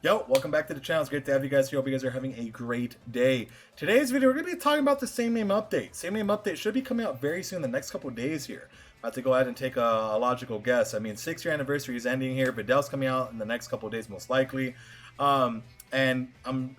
Yo, welcome back to the channel. It's great to have you guys here. Hope you guys are having a great day. Today's video, we're going to be talking about the same name update. Same name update should be coming out very soon, the next couple days here. I have to go ahead and take a logical guess. I mean, 6-year anniversary is ending here. Vidal's coming out in the next couple days, most likely. And I'm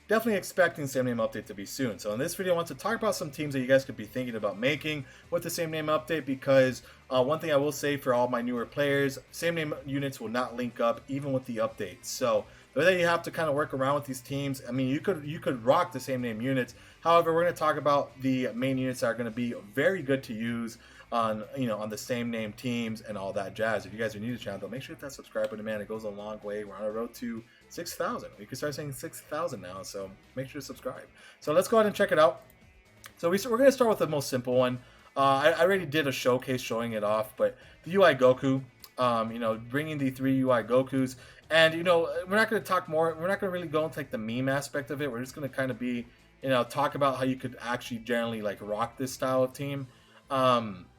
definitely expecting same name update to be soon. So in this video, I want to talk about some teams that you guys could be thinking about making with the same name update, because one thing I will say for all my newer players, same name units will not link up even with the updates. So the way that you have to kind of work around with these teams, I mean, you could rock the same name units. However, we're going to talk about the main units that are going to be very good to use on on the same name teams and all that jazz. If you guys are new to the channel, make sure to hit that subscribe button, man. It goes a long way. We're on a road to 6,000. We can start saying 6,000 now, so make sure to subscribe. So let's go ahead and check it out. So we're going to start with the most simple one. I already did a showcase showing it off, but the UI Goku, bringing the 3 UI Gokus, and we're not going to talk more. We're not going to really go into like the meme aspect of it. We're just going to kind of be, talk about how you could actually generally like rock this style of team.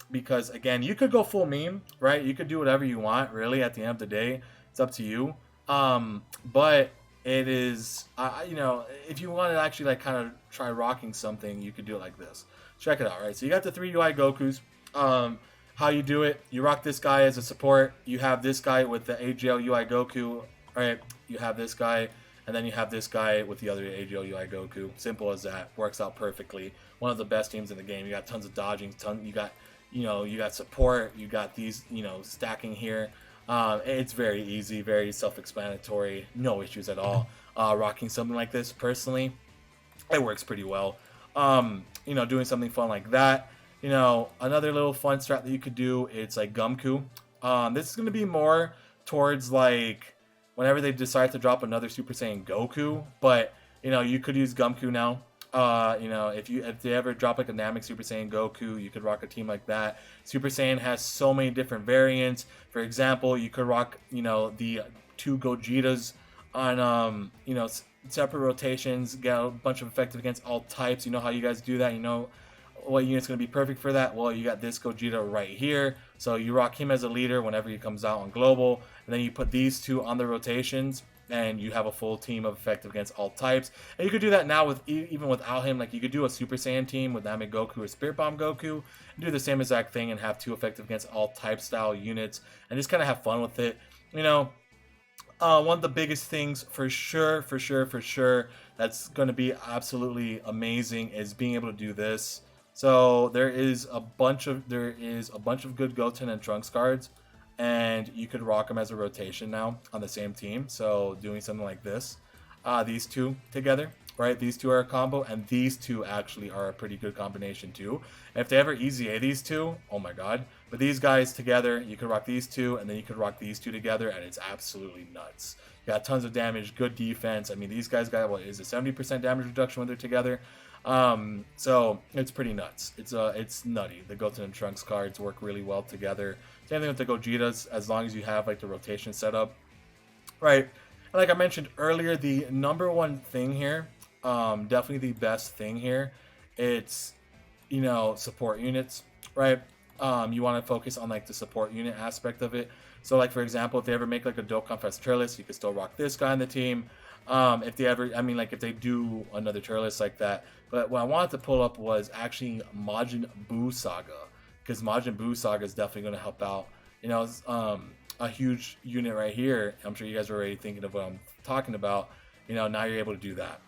Because again, you could go full meme, right? You could do whatever you want, really. At the end of the day, it's up to you. But it is, if you want to actually like kind of try rocking something, you could do it like this. Check it out, right? So you got the 3 UI Gokus. How you do it? You rock this guy as a support. You have this guy with the AGL UI Goku, right? You have this guy, and then you have this guy with the other AGL UI Goku. Simple as that. Works out perfectly. One of the best teams in the game. You got tons of dodging. You got support. You got these, stacking here. It's very easy, very self-explanatory. No issues at all. Rocking something like this, personally, it works pretty well. Doing something fun like that. Another little fun strat that you could do, it's like Gumku. This is going to be more towards like whenever they decide to drop another Super Saiyan Goku, but you could use Gumku now. If they ever drop like a Namek Super Saiyan Goku, you could rock a team like that. Super Saiyan has so many different variants. For example, you could rock the 2 Gojitas on separate rotations, get a bunch of effective against all types. You know how you guys do that. You know what unit's going to be perfect for that? Well, you got this Gogeta right here. So you rock him as a leader whenever he comes out on global, and then you put these 2 on the rotations, and you have a full team of effective against all types. And you could do that now with even without him. Like you could do a Super Saiyan team with Namek Goku or Spirit Bomb Goku, and do the same exact thing and have 2 effective against all type style units, and just kind of have fun with it. One of the biggest things for sure, that's going to be absolutely amazing is being able to do this. So there is a bunch of good Goten and Trunks cards, and you could rock them as a rotation now on the same team. So doing something like this, these 2 together, right? These 2 are a combo, and these 2 actually are a pretty good combination too. And if they ever EZA these 2, oh my god. But these guys together, you could rock these 2, and then you could rock these 2 together, and it's absolutely nuts. You got tons of damage, good defense. I mean, these guys got, what is it, 70% damage reduction when they're together? So it's pretty nuts. It's nutty. The Goten and Trunks cards work really well together. Same thing with the Gojitas, as long as you have like the rotation set up, right? And like I mentioned earlier, the number one thing here, definitely the best thing here, it's support units, right? You want to focus on like the support unit aspect of it. So like for example, if they ever make like a Dokkan Fest Turles, you could still rock this guy on the team. If they ever, if they do another Turles like that. But what I wanted to pull up was actually Majin Buu saga, because Majin Buu saga is definitely going to help out. A huge unit right here. I'm sure you guys are already thinking of what I'm talking about. Now you're able to do that,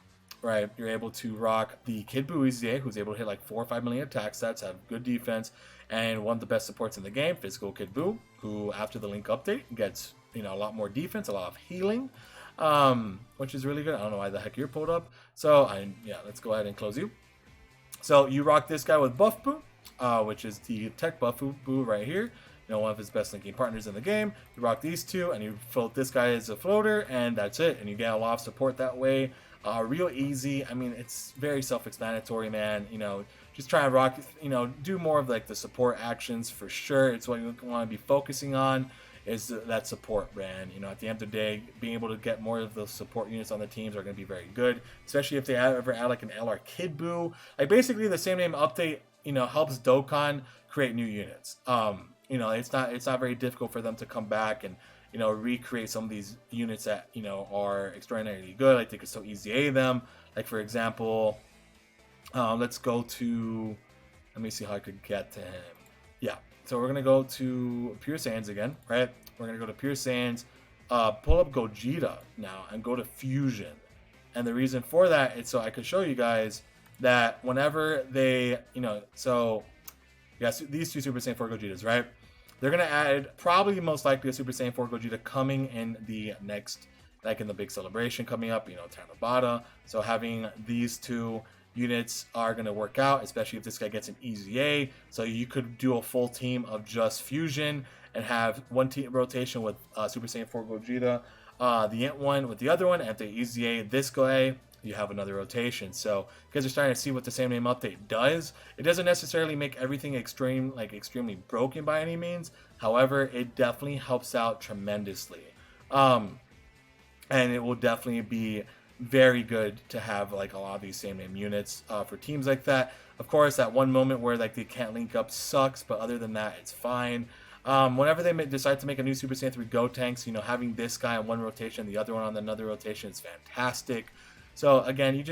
right? You're able to rock the Kid Buu EZA, who's able to hit like 4 or 5 million attack stats, have good defense, and one of the best supports in the game, Physical Kid Buu, who after the Link update gets a lot more defense, a lot of healing. Which is really good. I don't know why the heck you're pulled up. So let's go ahead and close you. So you rock this guy with Buff Buu, which is the Tech Buff Buu right here. One of his best linking partners in the game. You rock these 2, and you float this guy as a floater, and that's it. And you get a lot of support that way. Real easy. I mean, it's very self-explanatory, man. Just try and rock. Do more of like the support actions for sure. It's what you want to be focusing on. Is that support, man. At the end of the day, being able to get more of those support units on the teams are going to be very good, especially if they ever add like an LR Kid Buu. Like basically the same name update, helps Dokkan create new units. It's not very difficult for them to come back and recreate some of these units that are extraordinarily good. Like they could still EZA them. Like for example, let's go to. Let me see how I could get to him. Yeah, so we're gonna go to Pure Saiyans again, right? We're gonna go to Pure Saiyans, pull up Gogeta now, and go to Fusion. And the reason for that is so I could show you guys that whenever they, so yes, these two Super Saiyan 4 Gogetas, right? They're gonna add probably most likely a Super Saiyan 4 Gogeta coming in the next, like in the big celebration coming up, Tanabata. So having these two units are going to work out, especially if this guy gets an EZA. So you could do a full team of just Fusion and have one team rotation with Super Saiyan 4 Gogeta, the Int one with the other one, and if they EZA this guy, you have another rotation. So because you're starting to see what the same name update does, it doesn't necessarily make everything extremely broken by any means. However, it definitely helps out tremendously, and it will definitely be very good to have like a lot of these same name units for teams like that. Of course, that one moment where like they can't link up sucks, but other than that, it's fine. Whenever they decide to make a new Super Saiyan 3 Gotenks, having this guy on one rotation, the other one on another rotation is fantastic. So again, you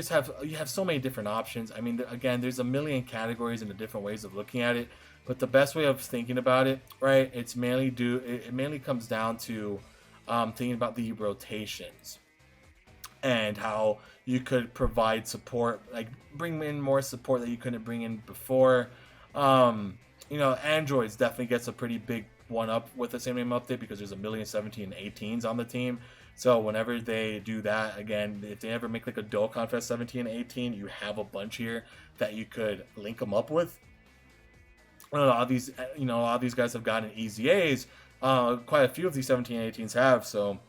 have so many different options. I mean, again, there's a million categories and the different ways of looking at it, but the best way of thinking about it, right? It mainly comes down to thinking about the rotations and how you could provide support, like bring in more support that you couldn't bring in before. Androids definitely gets a pretty big one up with the same name update because there's 1,017 and 18s on the team. So whenever they do that, again, if they ever make like a Dokkan Fest 17 and 18, you have a bunch here that you could link them up with. A lot of these guys have gotten EZAs. Quite a few of these 17 and 18s have. So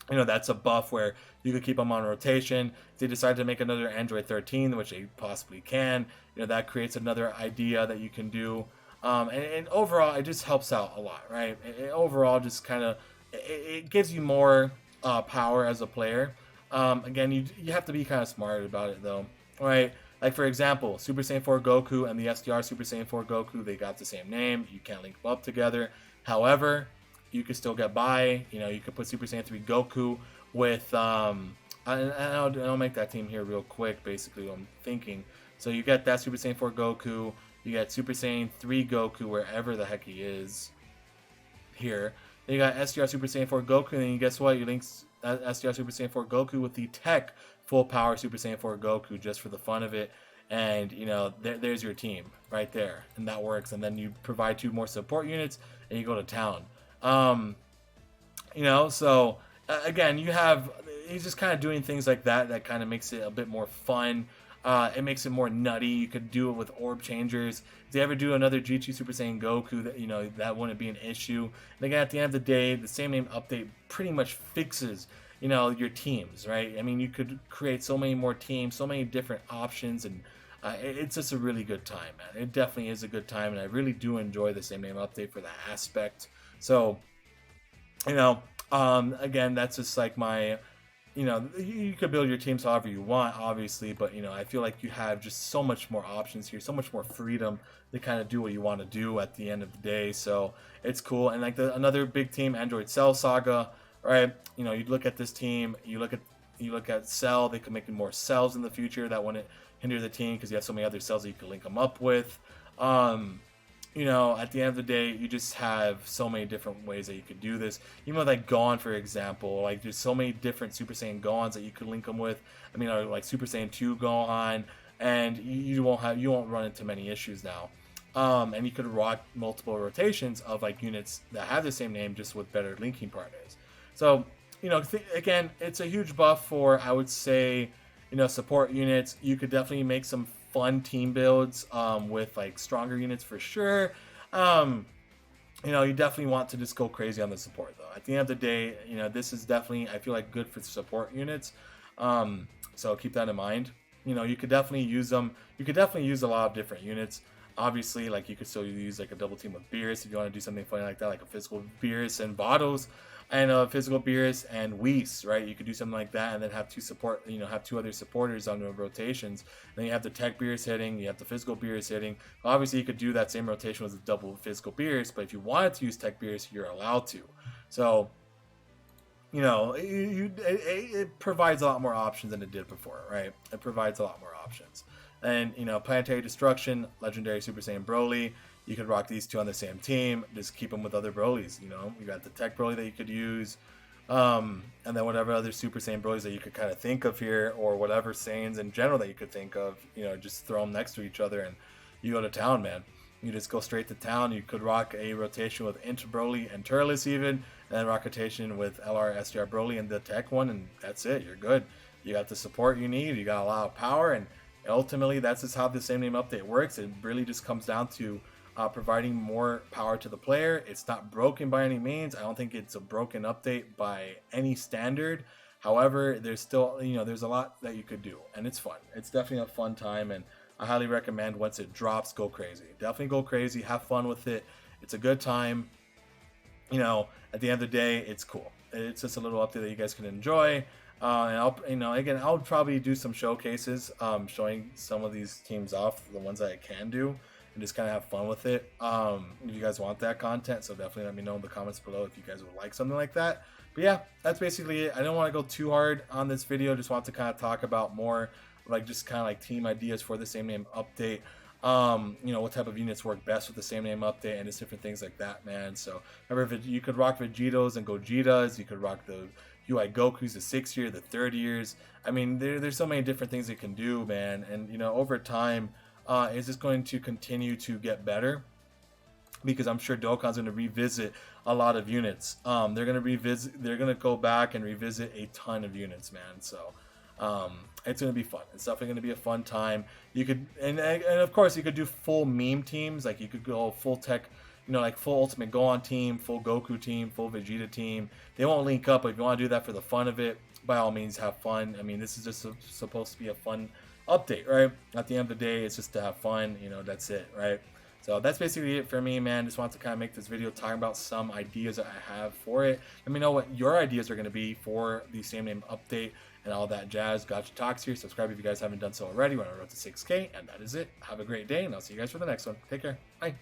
that's a buff where you could keep them on rotation. If they decide to make another Android 13, which they possibly can, that creates another idea that you can do. And overall, it just helps out a lot, right? Overall, just kind of, it gives you more power as a player. Again, you have to be kind of smart about it, though, right? Like, for example, Super Saiyan 4 Goku and the SDR Super Saiyan 4 Goku, they got the same name. You can't link them up together. However, you could still get by. You could put Super Saiyan 3 Goku with I'll make that team here real quick. Basically, what I'm thinking. So you get that Super Saiyan 4 Goku. You get Super Saiyan 3 Goku wherever the heck he is. Here, then you got SDR Super Saiyan 4 Goku, and then guess what? You link SDR Super Saiyan 4 Goku with the Tech Full Power Super Saiyan 4 Goku just for the fun of it. And there's your team right there, and that works. And then you provide 2 more support units, and you go to town. So again, he's just kind of doing things like that kind of makes it a bit more fun. It makes it more nutty. You could do it with orb changers. If they ever do another G2 Super Saiyan Goku, that wouldn't be an issue. And again, at the end of the day, the same name update pretty much fixes your teams, right? I mean, you could create so many more teams, so many different options, and it's just a really good time, man. It definitely is a good time, and I really do enjoy the same name update for that aspect. So, again, that's just like my, you could build your teams however you want, obviously, but, I feel like you have just so much more options here, so much more freedom to kind of do what you want to do at the end of the day. So it's cool. And like another big team, Android Cell Saga, right? You look at this team, you look at Cell, they could make more cells in the future that wouldn't hinder the team because you have so many other cells that you could link them up with. At the end of the day, you just have so many different ways that you could do this. Even with like Gohan, for example, like there's so many different Super Saiyan Gohans that you could link them with. I mean, like Super Saiyan 2 Gohan, and you won't run into many issues now. And you could rock multiple rotations of like units that have the same name, just with better linking partners. So again, it's a huge buff for, I would say, support units. You could definitely make some fun team builds with like stronger units for sure. You definitely want to just go crazy on the support though. At the end of the day, this is definitely, I feel like, good for support units. So keep that in mind. You could definitely use them. You could definitely use a lot of different units. Obviously, like you could still use like a double team with Beerus if you want to do something funny like that, like a physical Beerus and Bottles, and a physical Beerus and Whis, right? You could do something like that, and then have 2 have 2 other supporters on the rotations. Then you have the Tech Beerus hitting, you have the physical Beerus hitting. Obviously, you could do that same rotation with a double physical Beerus, but if you wanted to use Tech Beerus, you're allowed to. So you know, it provides a lot more options than it did before, right? It provides a lot more options. And, you know, Planetary Destruction, Legendary Super Saiyan Broly, you could rock these two on the same team. Just keep them with other Brolys, you know? You got the Tech Broly that you could use. And then whatever other Super Saiyan Brolys that you could kind of think of here, or whatever Saiyans in general that you could think of, you know, just throw them next to each other and you go to town, man. You just go straight to town. You could rock a rotation with Int Broly and Turles even, and then rock rotation with LR SDR Broly and the Tech one, and that's it. You're good. You got the support you need. You got a lot of power, and ultimately that's just how the same name update works. It really just comes down to providing more power to the player. It's not broken by any means. I don't think it's a broken update by any standard. However, there's still, you know, there's a lot that you could do, and it's fun. It's definitely a fun time, and I highly recommend once it drops, go crazy. Definitely go crazy. Have fun with it. It's a good time. You know, at the end of the day, it's cool. It's just a little update that you guys can enjoy. And I'll, you know, again, I'll probably do some showcases, showing some of these teams off, the ones that I can do, and just kind of have fun with it. If you guys want that content, so definitely let me know in the comments below if you guys would like something like that. But yeah, that's basically it. I don't want to go too hard on this video. Just want to kind of talk about more, like, just kind of like team ideas for the same name update. You know, what type of units work best with the same name update, and just different things like that, man. So remember, you could rock Vegetos and Gojitas. You could rock the UI Gokus, the 6 year, the 3rd years. I mean, there's so many different things it can do, man. And, you know, over time, it's just going to continue to get better, because I'm sure Dokkan's going to revisit a lot of units. They're going to go back and revisit a ton of units, man. So it's going to be fun. It's definitely going to be a fun time. You could, and of course, you could do full meme teams. Like, you could go full tech, you know, like full Ultimate Gohan team, full Goku team, full Vegeta team. They won't link up, but if you want to do that for the fun of it, by all means, have fun. I mean, this is just supposed to be a fun update, right? At the end of the day, it's just to have fun. You know, that's it, right? So that's basically it for me, man. Just want to kind of make this video talking about some ideas that I have for it. Let me know what your ideas are going to be for the same name update and all that jazz. Gotcha Talks here. Subscribe if you guys haven't done so already. We're on our road to 6K, and that is it. Have a great day, and I'll see you guys for the next one. Take care. Bye.